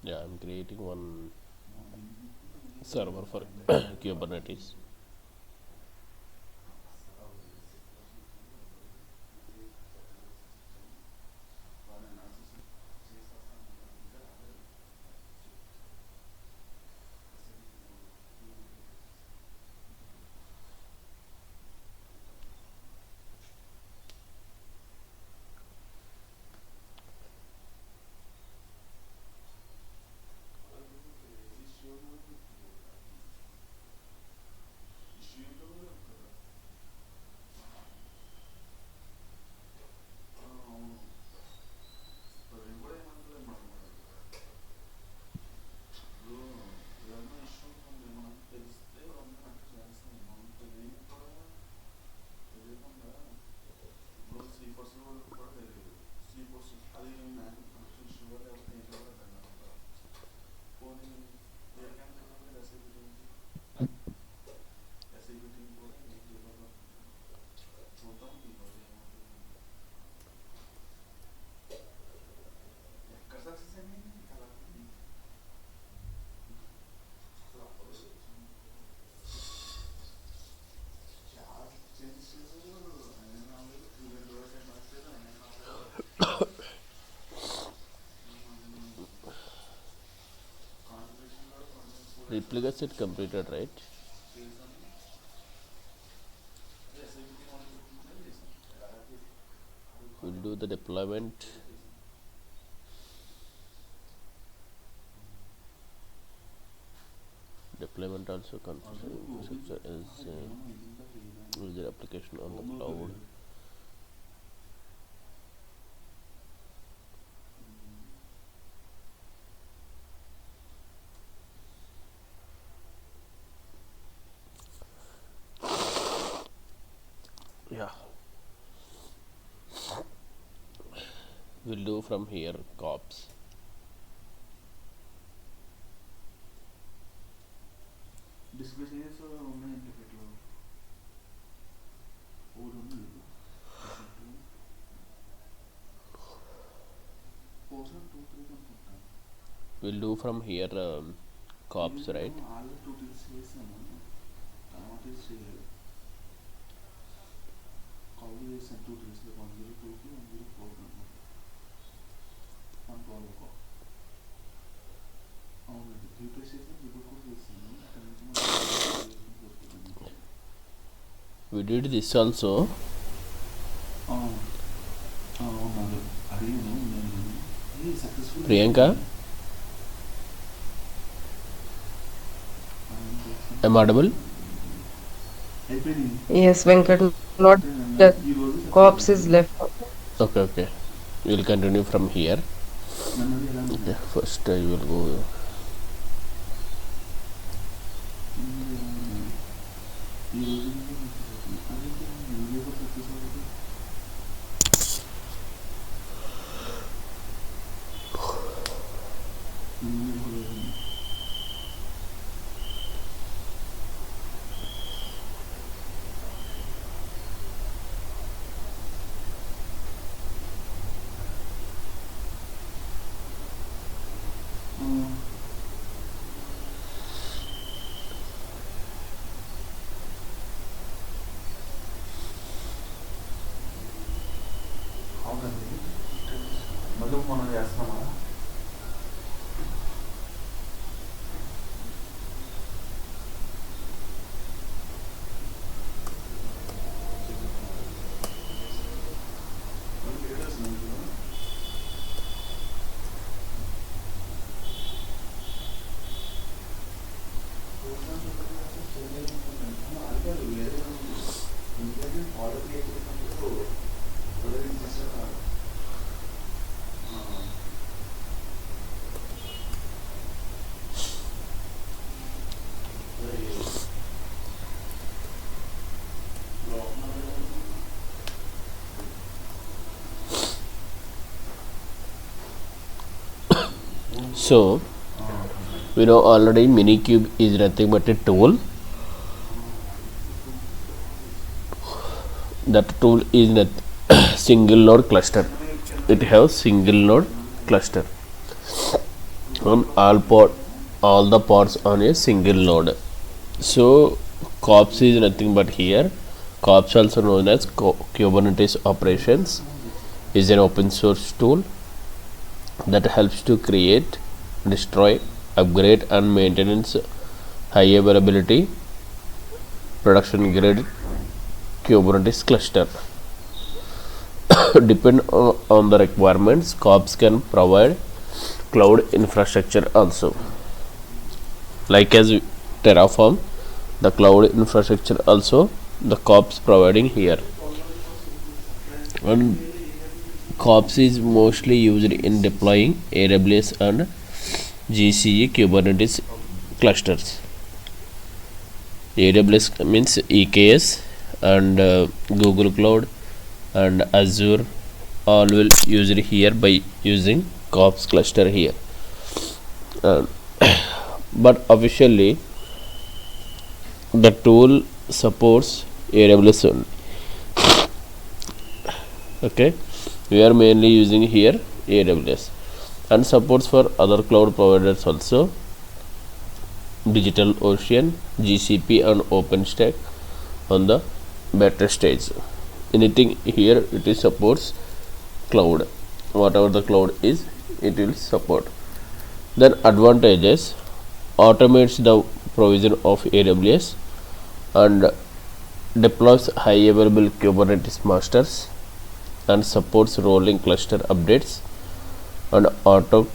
Yeah, I'm creating one server for Kubernetes. Replica set completed, right? We'll do the deployment. Deployment also configuration infrastructure is user application on the cloud. Yeah, we'll do from here cops. We'll do from here cops, right? We did this also. Priyanka, am I audible? Yes, Venkat, not the corpse is left. Okay, okay. We'll continue from here. Okay, first I will go. So we know already Minikube is nothing but a tool. That tool is not single node cluster. It has single node cluster. on all the pods on a single node. So kops is nothing but here. Kops, also known as Kubernetes operations, is an open source tool that helps to create, destroy, upgrade and maintenance high availability production grade Kubernetes cluster. Depend on the requirements, kops can provide cloud infrastructure also, like as Terraform, the cloud infrastructure also the kops providing here. And kops is mostly used in deploying AWS and GCE Kubernetes clusters. AWS means EKS, and Google Cloud and Azure all will use it here by using kops cluster here. But officially the tool supports AWS only. Okay, we are mainly using here AWS, and supports for other cloud providers also, DigitalOcean, GCP and OpenStack on the beta stage. Anything here it is supports cloud, whatever the cloud is it will support. Then advantages: automates the provision of AWS and deploys high available Kubernetes masters, and supports rolling cluster updates and auto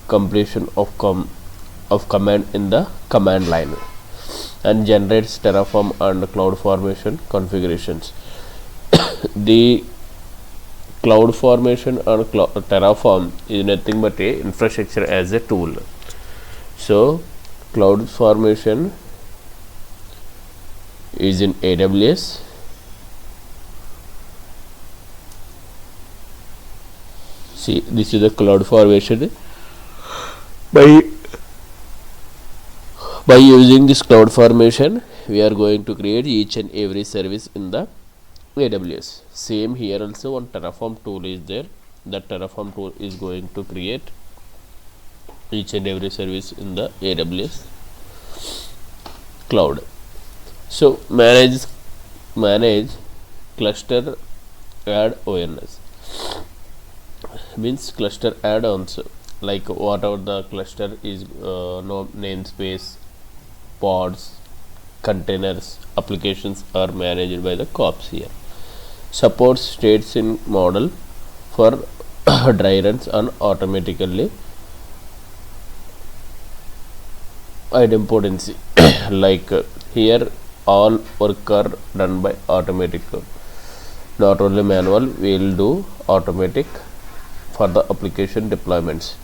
completion of command in the command line, and generates Terraform and CloudFormation configurations. The CloudFormation and Terraform is nothing but a infrastructure as a tool. So CloudFormation is in AWS, see this is the CloudFormation. By using this CloudFormation we are going to create each and every service in the AWS. Same here also one Terraform tool is there. That Terraform tool is going to create each and every service in the AWS cloud. So manage cluster add ONS means cluster add-ons, like whatever the cluster is, no namespace, pods, containers, applications are managed by the kops here. Supports states in model for dry runs and automatically idempotency. Like here all work are done by automatic, not only manual, we will do automatic for the application deployments,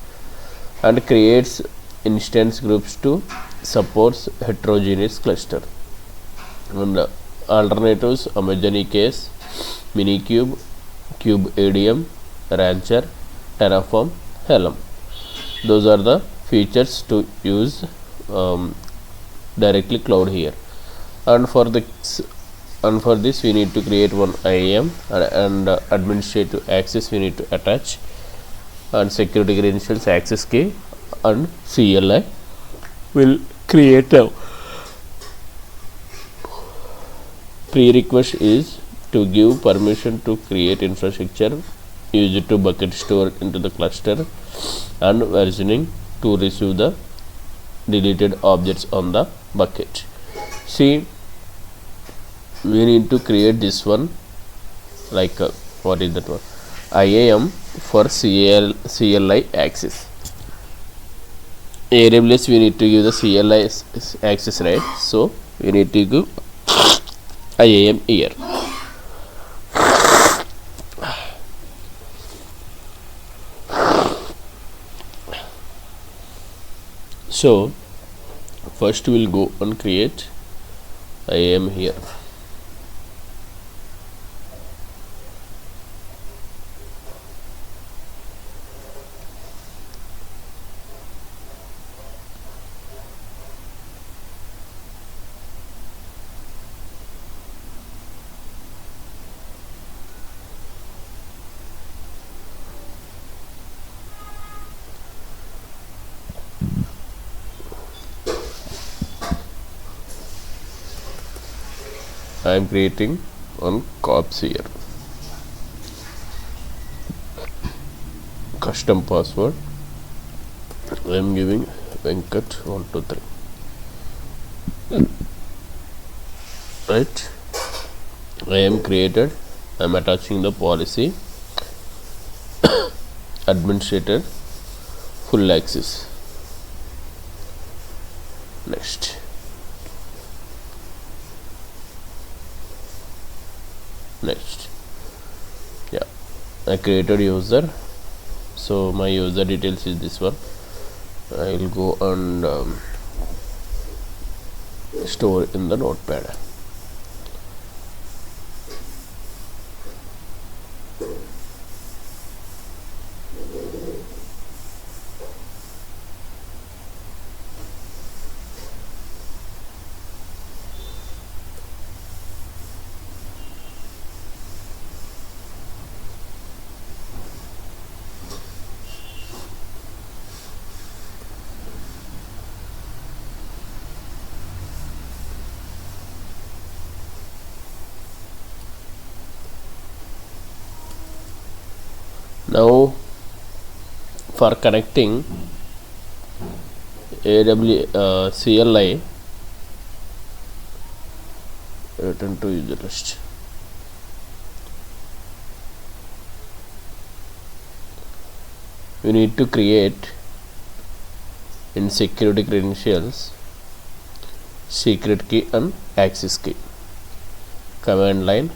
and creates instance groups to supports heterogeneous cluster. And alternatives: Amazon EKS, Minikube, KubeADM, Rancher, Terraform, Helm. Those are the features to use directly cloud here. And for this we need to create one IAM, and administrative access we need to attach, and security credentials, access key and CLI will create. A prerequisite is to give permission to create infrastructure, use it to bucket store into the cluster, and versioning to receive the deleted objects on the bucket. See, we need to create this one, like what is that one, IAM for CLI access. AWS we need to give the CLI access, right? So we need to give IAM here. So first we will go and create IAM here. I am creating one corpse here. Custom password. I am giving Venkat123. Right. I am created. I am attaching the policy. Administrator full access. Next. Yeah, I created user, so my user details is this one. I will go and store in the notepad. Now for connecting CLI, return to user list. We need to create in security credentials secret key and access key. Command line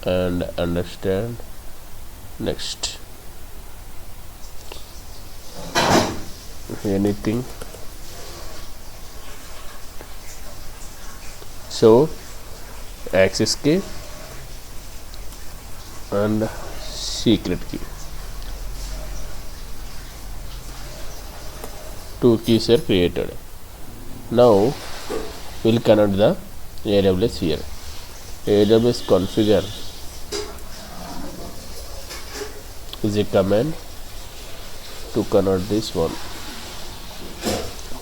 and understand. Next. Anything. So access key and secret key. Two keys are created. Now we'll connect the AWS here. AWS configure is a command to connect this one.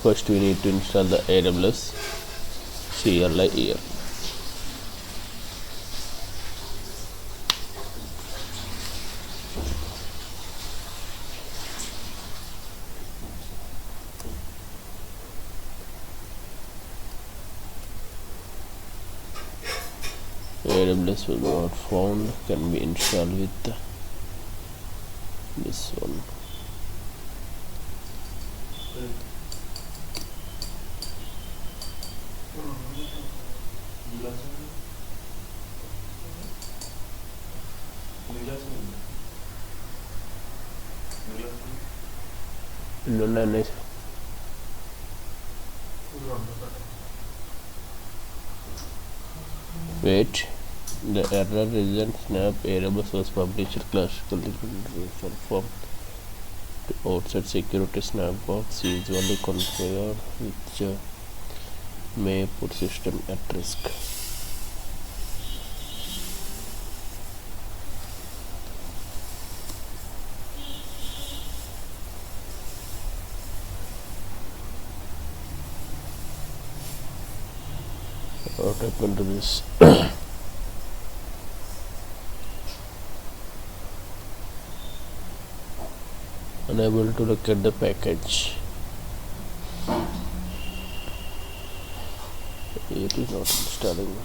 First we need to install the AWS CLI here. AWS was not found, can be installed with this one. Wait, the error isn't snap. AWS was published classically from outside security snapbox usually configured, which may put system at risk. What happened to this? Unable to look at the package. It is not installing.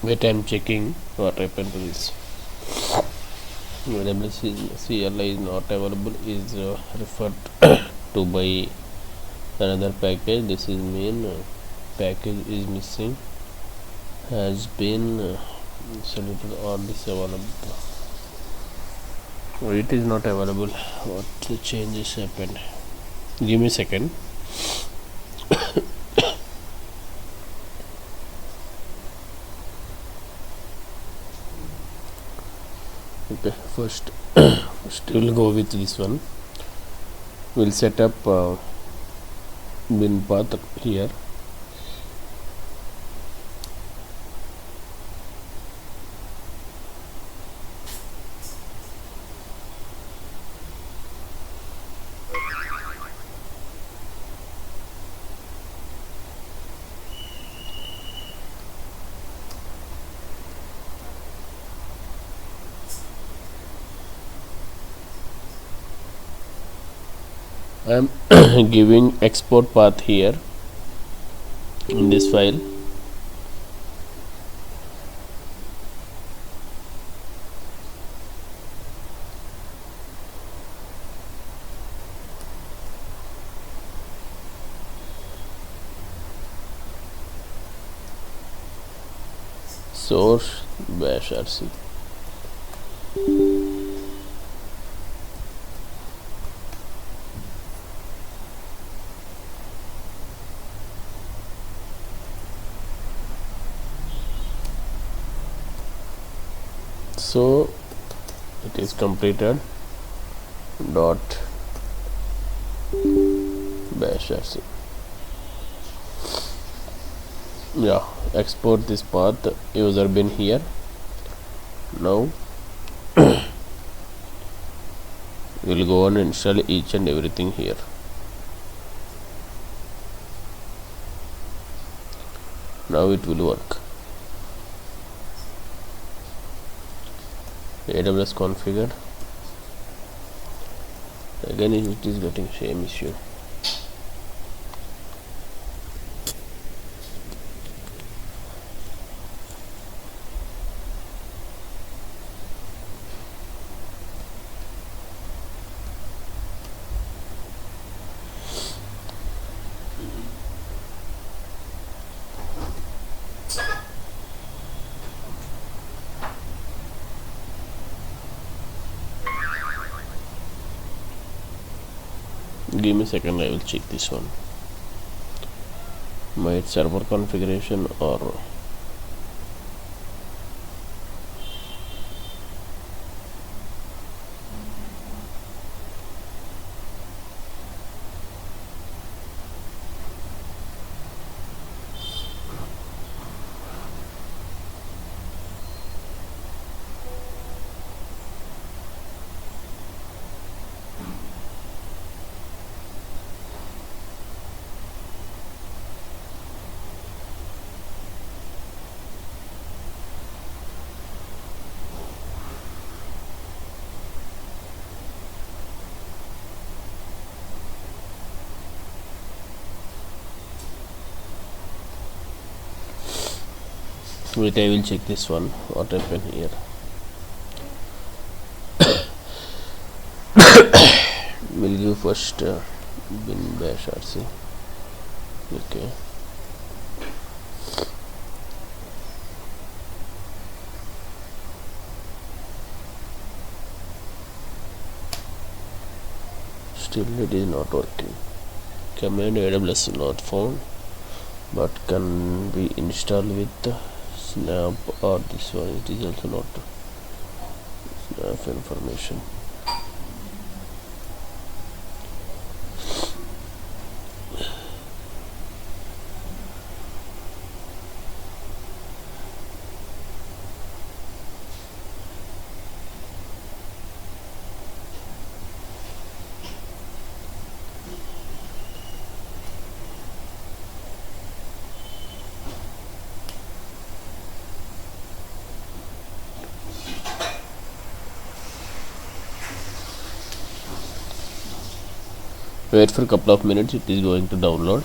Wait, I'm checking what happened to this. variable CLI is not available is referred to by another package. This is mean package is missing, has been selected or disavailable, or it is not available. What the changes happened? Give me a second. Okay, first we'll go with this one. We'll set up bin path here. I am giving export path here in this file. Source bash rc. So it is completed. Dot bash rc. Yeah, export this path user bin here. Now we'll go and install each and everything here. Now it will work. AWS configured. Again it is getting same issue. Give me a second, I will check this one. My server configuration or wait, I will check this one. What happened here? We'll give first bin bash rc. Okay. Still it is not working. Command AWS not found, but can be installed with snap or this one. It is also not snap information. Wait for a couple of minutes, it is going to download.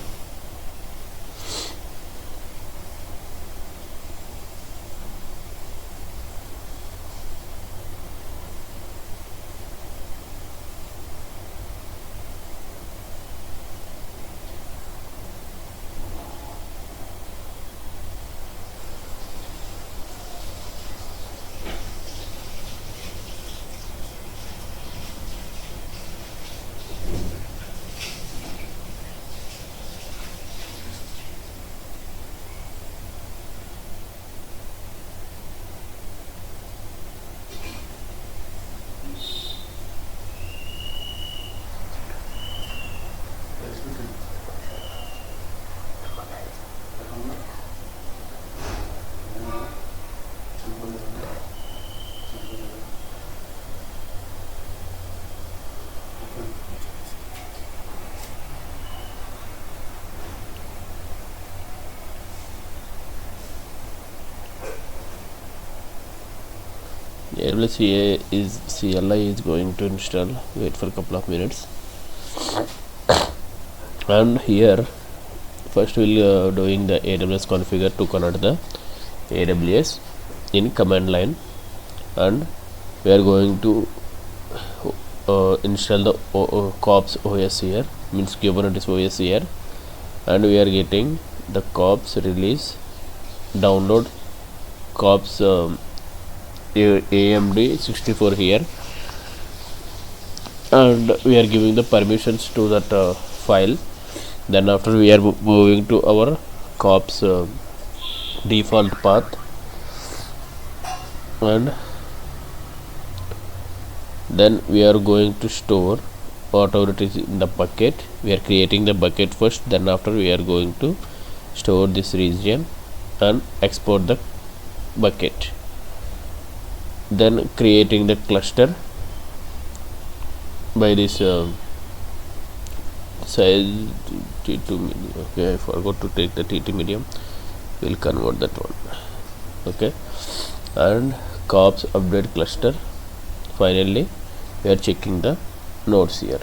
AWS CLI is going to install. Wait for a couple of minutes. And here first we'll doing the AWS configure to connect the AWS in command line, and we are going to install the COPS OS here, means Kubernetes OS here, and we are getting the COPS release download COPS AMD 64 here, and we are giving the permissions to that file. Then after we are moving to our COPS default path, and then we are going to store whatever it is in the bucket. We are creating the bucket first, then after we are going to store this region and export the bucket, then creating the cluster by this size T2 medium. Okay, I forgot to take the T2 medium. We'll convert that one. Okay, and COPS update cluster. Finally we are checking the nodes here.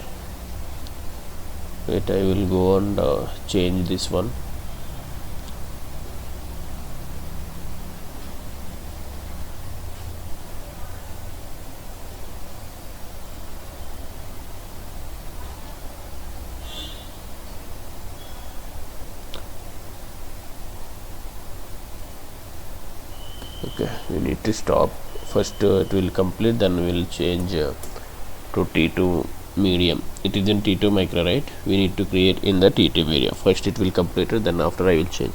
Wait, I will go and change this one. Okay, we need to stop first. It will complete, then we will change to T2 medium. It is in T2 micro, right? We need to create in the T2 medium. First it will complete it, then after I will change.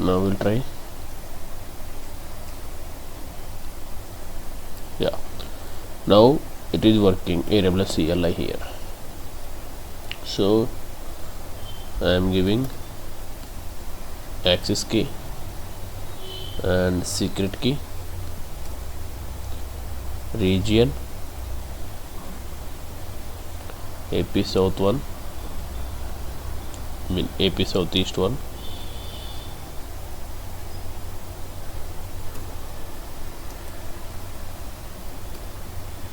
Now we'll try. Yeah, now it is working, AWS CLI here. So I am giving access key and secret key, region AP South 1, AP Southeast 1,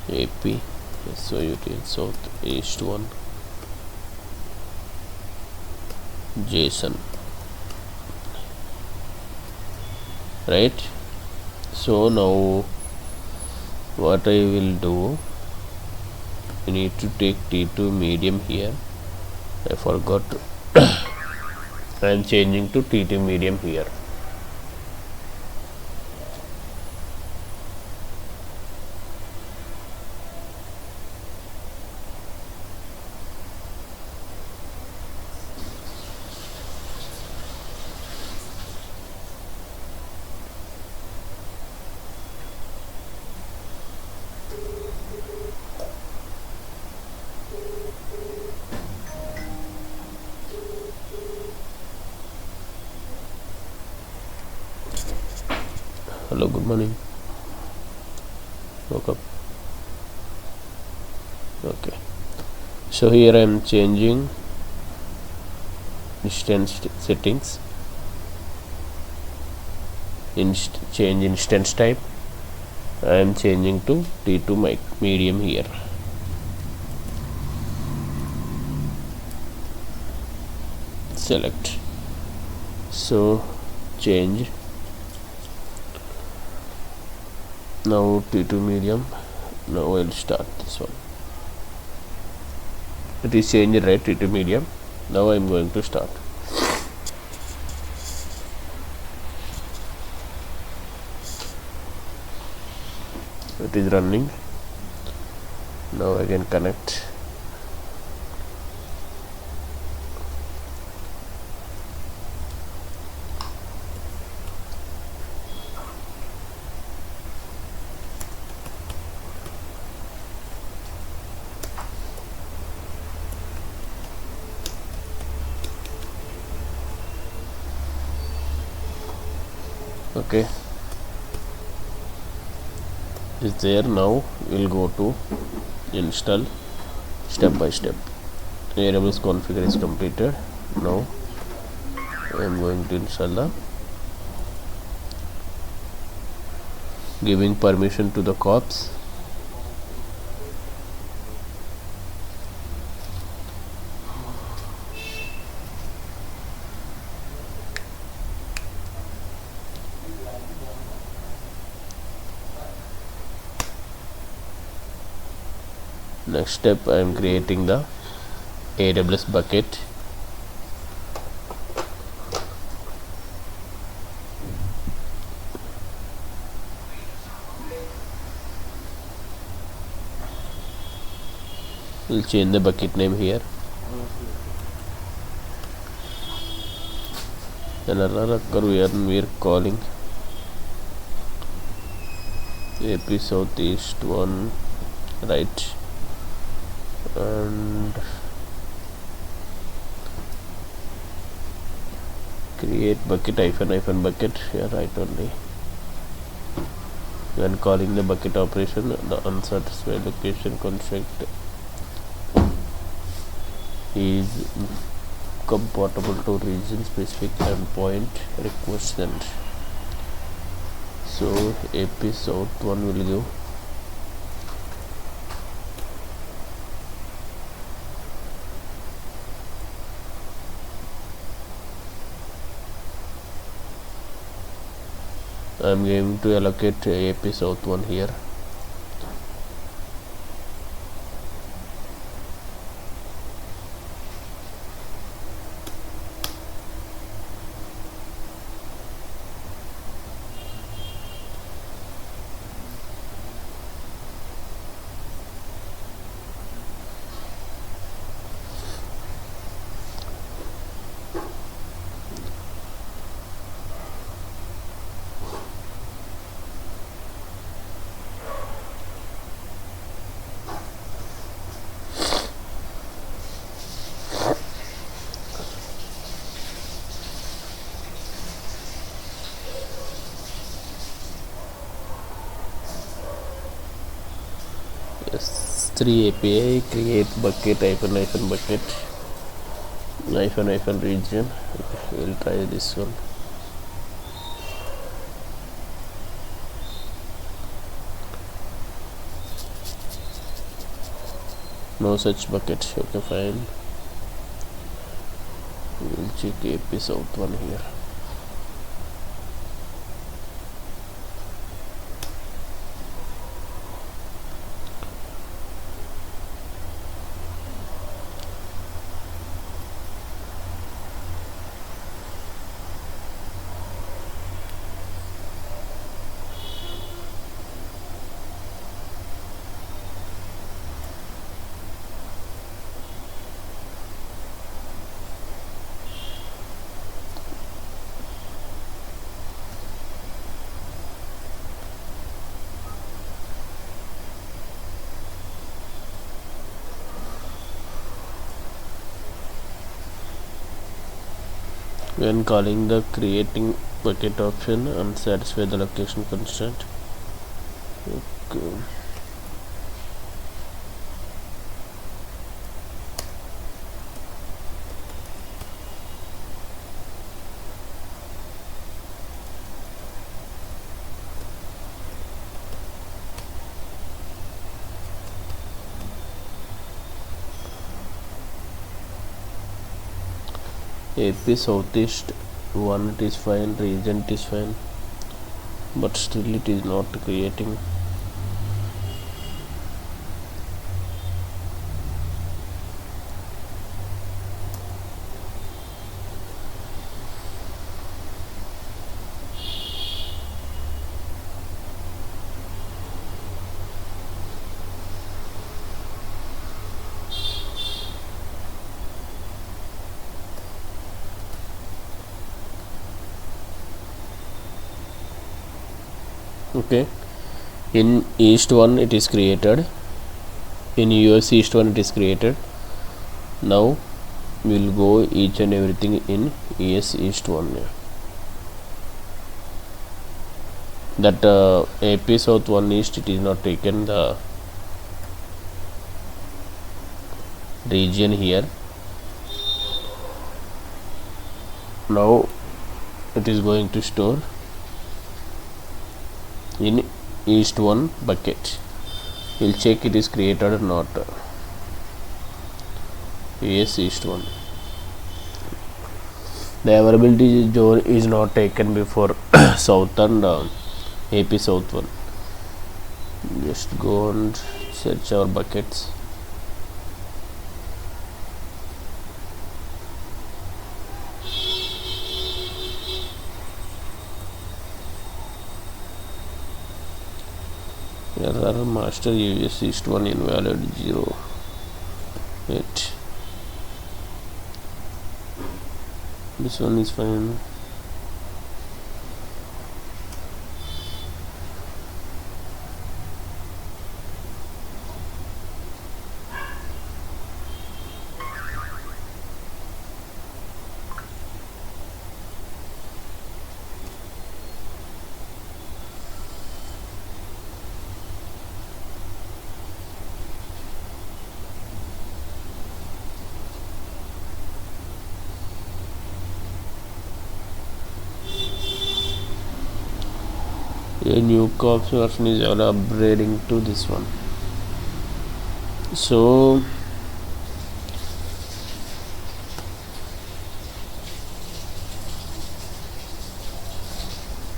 AP SOUT Southeast 1, JSON, right? So now what I will do, you need to take T2 medium here. I forgot. I am changing to T2 medium here. Hello, good morning. Woke up. Okay. So here I am changing instance settings. Change instance type. I am changing to T2 medium here. Select. So change. Now T2 medium. Now I'll start this one. It is changed, right? T2 medium. Now I'm going to start. It is running. Now I can connect. Okay, is there. Now we'll go to install step by step. AWS configure is completed. Now I am going to install the giving permission to the corps. Next step, I am creating the AWS bucket. We'll change the bucket name here. Another we are calling AP Southeast 1, right? And create bucket hyphen bucket here, right only. When calling the bucket operation, the unsatisfied location construct is compatible to region specific endpoint request sent. So AP South 1 will give I am going to allocate AP South 1 here. S3 API create bucket hyphen bucket hyphen region. We'll try this one. No such bucket. Okay, fine. We'll check AP South 1 here. When calling the creating bucket option and satisfy the location constraint. Okay. AP Southeast 1 it is fine, region it is fine, but still it is not creating. Okay, in East 1 it is created, in US East 1 it is created. Now we will go each and everything in ES East 1. That AP South 1 East it is not taken the region here. Now it is going to store in East 1 bucket. We'll check it is created or not. Yes, East 1. The availability zone is not taken before South and AP South 1. Just go and search our buckets. Error master US East 1 invalid 0 8. This one is fine. A new cops version is all upgrading to this one. So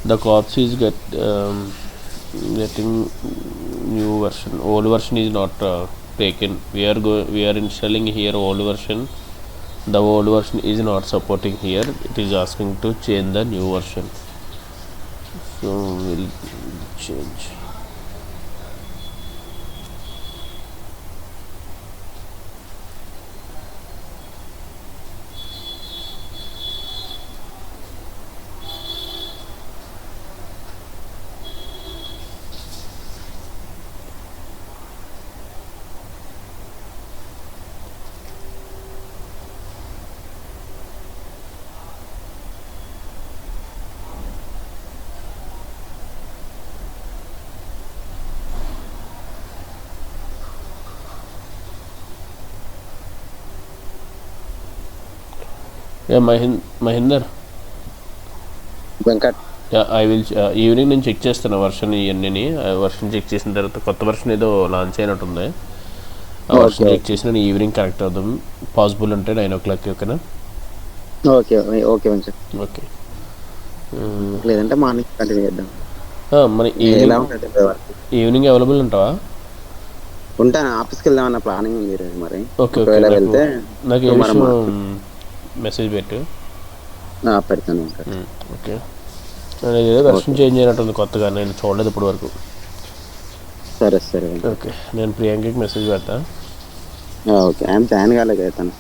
the cops is getting new version. Old version is not taken. We are installing here old version. The old version is not supporting here. It is asking to change the new version. So we'll change. Yeah, Mahinder. Venkat I will evening నేను check చేస్తాను version ఇవన్నీ. Version check చేసిన తర్వాత కొత్త version ఏదో launch అయినట్టుంది. ఆ version check చేసి నేను ఈవినింగ్ కరెక్ట్ అవుదాం. పాసిబుల్ అంటే 9 o'clock. ఓకేనా? Okay okay Venkat. ఓకే, లేదంటే మార్నింగ్ కంటిన్యూ చేద్దాం. మన ఈవినింగ్ అవైలబుల్ ఉంటావా? ఉంటాను, ఆఫీస్కి వెళ్దాం అన్న ప్లానింగ్ ఉంది మరి. ఓకే ఓకే, వెళ్తే నాకు ఏ విషయం మెసేజ్ పెట్టు. పెడతాను. ఓకే, ఏదో వెర్షన్ చేంజ్ అయినట్టుంది కొత్తగా, నేను చూడలేదు ఇప్పటి వరకు. సరే సరే ఓకే, నేను ప్రియాంకకి మెసేజ్ పెడతా. ఓకే, ఆయన జాయిన్ కాలేదు అవుతాను,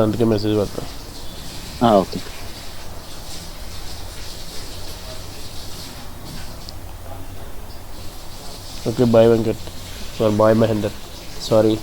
అందుకే మెసేజ్ పెడతా. Okay okay, bye Venkat, bye Mahender, sorry.